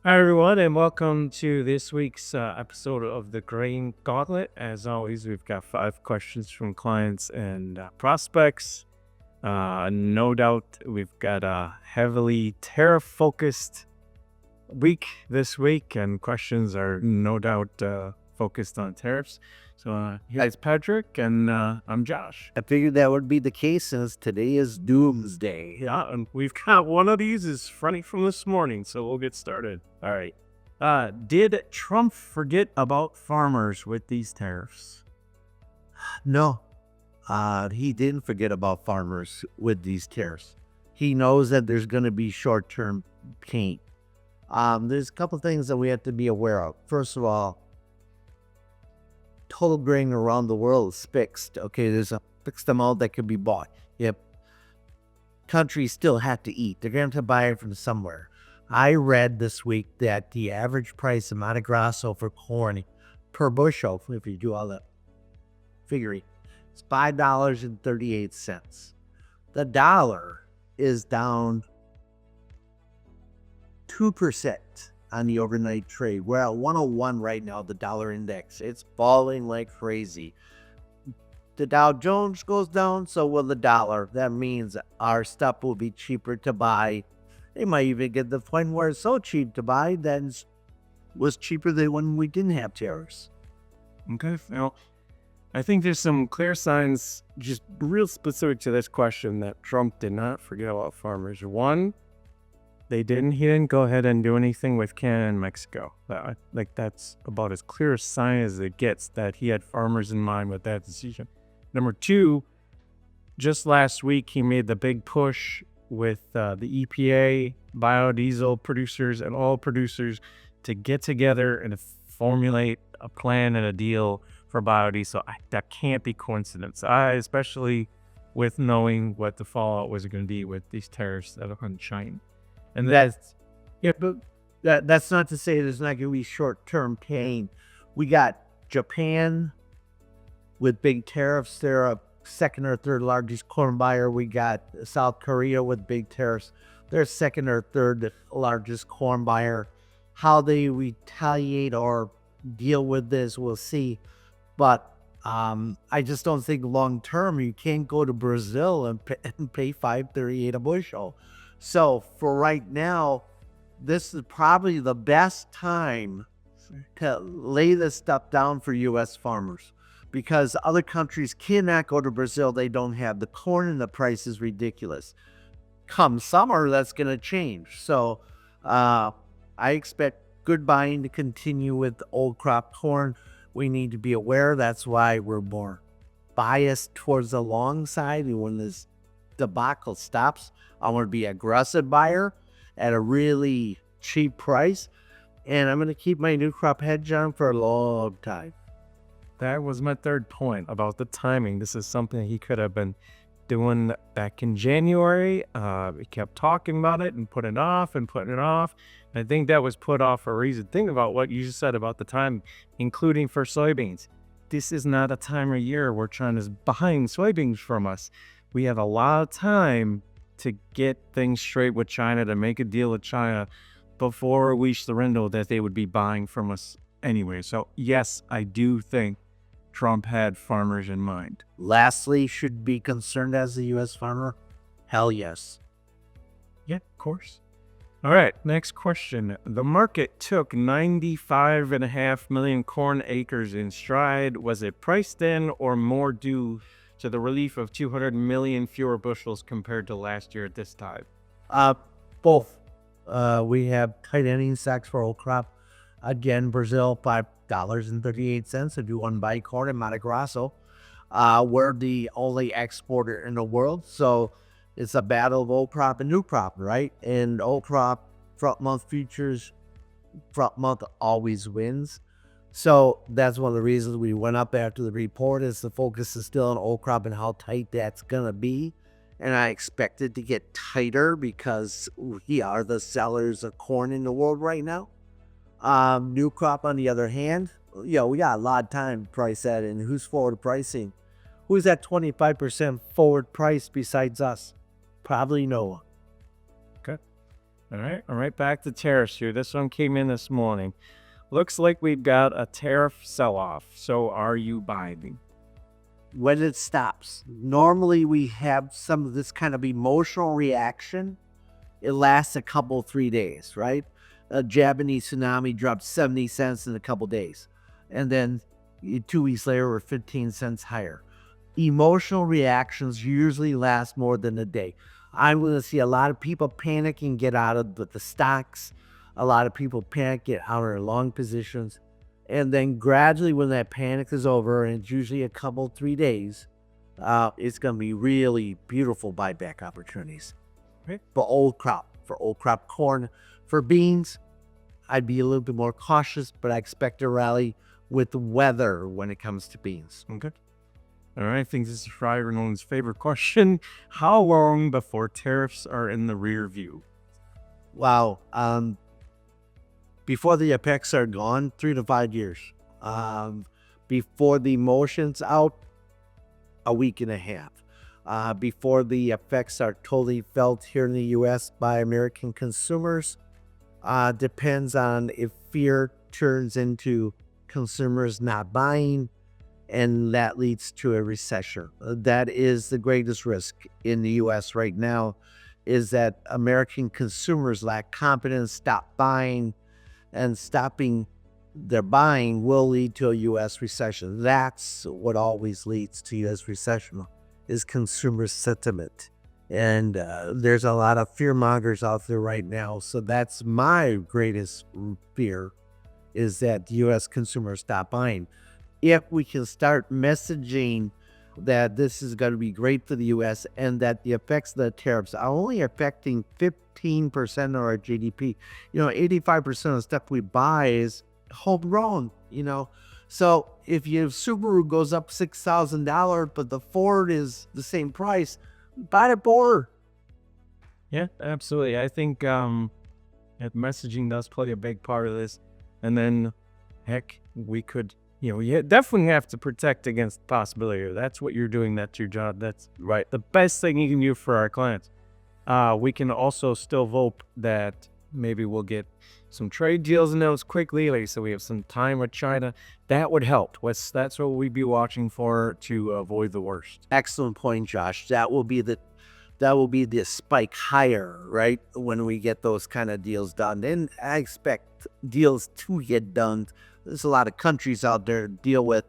Hi, everyone, and welcome to this week's episode of the Grain Gauntlet. As always, we've got 5 questions from clients and prospects. No doubt, we've got a heavily tariff-focused week this week, and questions are no doubt focused on tariffs. So here's Patrick, and I'm Josh. I figured that would be the case since today is Doomsday. Yeah, and we've got one of these is funny from this morning, so we'll get started. All right. Did Trump forget about farmers with these tariffs? No, he didn't forget about farmers with these tariffs. He knows that there's going to be short-term pain. There's a couple things that we have to be aware of. First of all, total grain around the world is fixed. Okay, there's a fixed amount that could be bought. Yep. Countries still have to eat. They're going to have to buy it from somewhere. I read this week that the average price of Mato Grosso for corn per bushel, if you do all that figuring, it's $5.38. The dollar is down 2% on the overnight trade. We're at 101 right now, the dollar index. It's falling like crazy. The Dow Jones goes down, so will the dollar. That means our stuff will be cheaper to buy. They might even get to the point where it's so cheap to buy that it was cheaper than when we didn't have tariffs. Okay, well, I think there's some clear signs, just real specific to this question, that Trump did not forget about farmers. One, he didn't go ahead and do anything with Canada and Mexico. That's about as clear a sign as it gets that he had farmers in mind with that decision. Number two, just last week, he made the big push with the EPA, biodiesel producers, and oil producers to get together and formulate a plan and a deal for biodiesel. That can't be coincidence. Especially with knowing what the fallout was going to be with these tariffs that are on China. And that's not to say there's not going to be short-term pain. We got Japan with big tariffs. They're a second or third largest corn buyer. We got South Korea with big tariffs. They're second or third largest corn buyer. How they retaliate or deal with this, we'll see. But I just don't think long term you can't go to Brazil and pay $5.38 a bushel. So for right now, this is probably the best time to lay this stuff down for U.S. farmers, because other countries cannot go to Brazil. They don't have the corn, and the price is ridiculous. Come summer, that's going to change. So I expect good buying to continue with old crop corn. We need to be aware. That's why we're more biased towards the long side. And when this debacle stops, I want to be an aggressive buyer at a really cheap price. And I'm going to keep my new crop hedge on for a long time. That was my third point about the timing. This is something he could have been doing back in January. He kept talking about it and putting it off and putting it off. I think that was put off for a reason. Think about what you just said about the time, including for soybeans. This is not a time of year where China's buying soybeans from us. We have a lot of time to get things straight with China, to make a deal with China before we reach the window that they would be buying from us anyway. So yes, I do think Trump had farmers in mind. Lastly, should be concerned as a U.S. farmer? Hell yes. Yeah, of course. All right, next question. The market took 95.5 million corn acres in stride. Was it priced in or more due to the relief of 200 million fewer bushels compared to last year at this time? Both. We have tight ending stocks for old crop. Again, Brazil, $5.38 if you want to buy corn in Mato Grosso. We're the only exporter in the world, so it's a battle of old crop and new crop, right? And old crop, front month futures, front month always wins. So that's one of the reasons we went up after the report, is the focus is still on old crop and how tight that's going to be. And I expect it to get tighter because we are the sellers of corn in the world right now. New crop, on the other hand, we got a lot of time to price that in. Who's forward pricing? Who's at 25% forward price besides us? Probably no one. Okay. All right, back to tariffs here. This one came in this morning. Looks like we've got a tariff sell-off. So are you buying? When it stops, normally we have some of this kind of emotional reaction. It lasts a couple, 3 days, right? A Japanese tsunami dropped 70 cents in a couple days. And then 2 weeks later, we're 15 cents higher. Emotional reactions usually last more than a day. I'm going to see a lot of people panic and get out of the stocks. A lot of people panic, get out of their long positions. And then gradually when that panic is over, and it's usually a couple, 3 days, it's going to be really beautiful buyback opportunities. Okay. For old crop corn. For beans, I'd be a little bit more cautious, but I expect a rally with weather when it comes to beans. Okay. All right, I think this is for everyone's favorite question. How long before tariffs are in the rear view? Wow. Before the effects are gone, 3 to 5 years. Before the emotions out, a week and a half. Before the effects are totally felt here in the U.S. by American consumers, depends on if fear turns into consumers not buying, and that leads to a recession. That is the greatest risk in the U.S. right now, is that American consumers lack confidence, stop buying, and stopping their buying will lead to a U.S. recession. That's what always leads to U.S. recession, is consumer sentiment. And there's a lot of fear mongers out there right now. So that's my greatest fear, is that the U.S. consumers stop buying. If we can start messaging that this is going to be great for the U.S. and that the effects of the tariffs are only affecting 15% of our GDP. 85% of the stuff we buy is homegrown, So if your Subaru goes up $6,000, but the Ford is the same price, buy the Ford. Yeah, absolutely. I think messaging does play a big part of this. And then, heck, we could, you definitely have to protect against the possibility. That's what you're doing. That's your job. That's right. The best thing you can do for our clients. We can also still hope that maybe we'll get some trade deals announced quickly. Like, so we have some time with China. That would help. That's what we'd be watching for to avoid the worst. Excellent point, Josh. That will be the spike higher, right? When we get those kind of deals done. And I expect deals to get done. There's a lot of countries out there to deal with,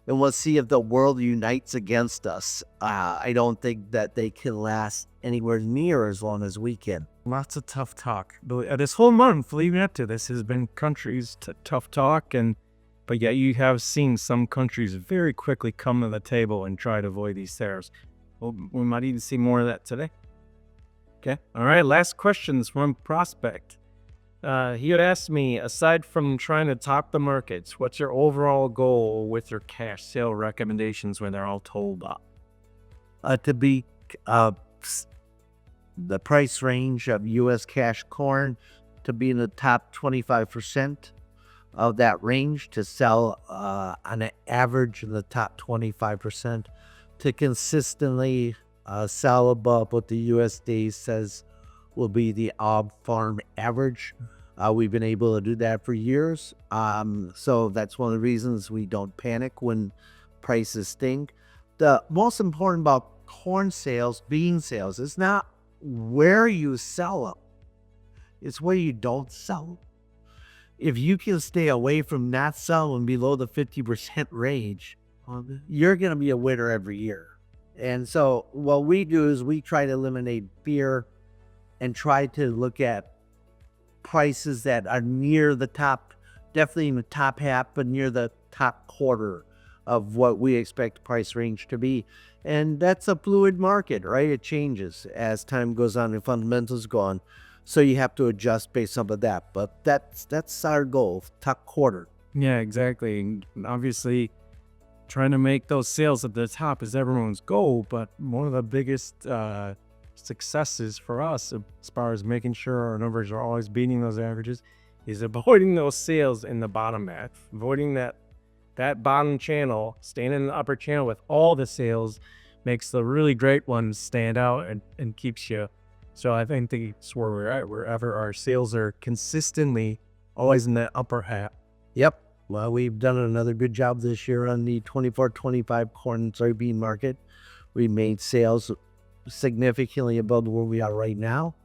and we'll see if the world unites against us. I don't think that they can last anywhere near as long as we can. Lots of tough talk. This whole month leading up to this has been countries tough talk, but yet you have seen some countries very quickly come to the table and try to avoid these tariffs. Well, we might even see more of that today. Okay. All right. Last questions from Prospect. He had asked me, aside from trying to top the markets, what's your overall goal with your cash sale recommendations when they're all told up? To be the price range of U.S. cash corn to be in the top 25% of that range, to sell on an average in the top 25%, to consistently sell above what the USDA says will be the farm average. We've been able to do that for years. So that's one of the reasons we don't panic when prices stink. The most important about corn sales, bean sales, is not where you sell them. It's where you don't sell them. If you can stay away from not selling below the 50% range, you're going to be a winner every year. And so what we do is we try to eliminate fear and try to look at prices that are near the top, definitely in the top half, but near the top quarter of what we expect the price range to be. And that's a fluid market, right? It changes as time goes on and fundamentals go on. So you have to adjust based on that. But that's our goal, top quarter. Yeah, exactly. And obviously, trying to make those sales at the top is everyone's goal. But one of the biggest successes for us, as far as making sure our numbers are always beating those averages, is avoiding those sales in the bottom half, avoiding that bottom channel, staying in the upper channel with all the sales makes the really great ones stand out and keeps you So I think that's where we're at. Wherever our sales are consistently always in that upper half. Yep. Well, we've done another good job this year on the 24-25 corn and soybean market. We made sales significantly above where we are right now.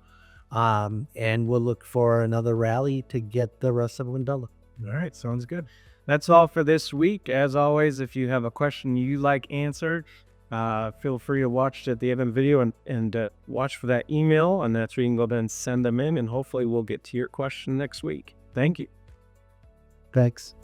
And we'll look for another rally to get the rest of them done. All right, sounds good. That's all for this week. As always, if you have a question you like answered, feel free to watch at the end of the video and watch for that email, and that's where you can go ahead and send them in, and hopefully we'll get to your question next week. Thank you. Thanks.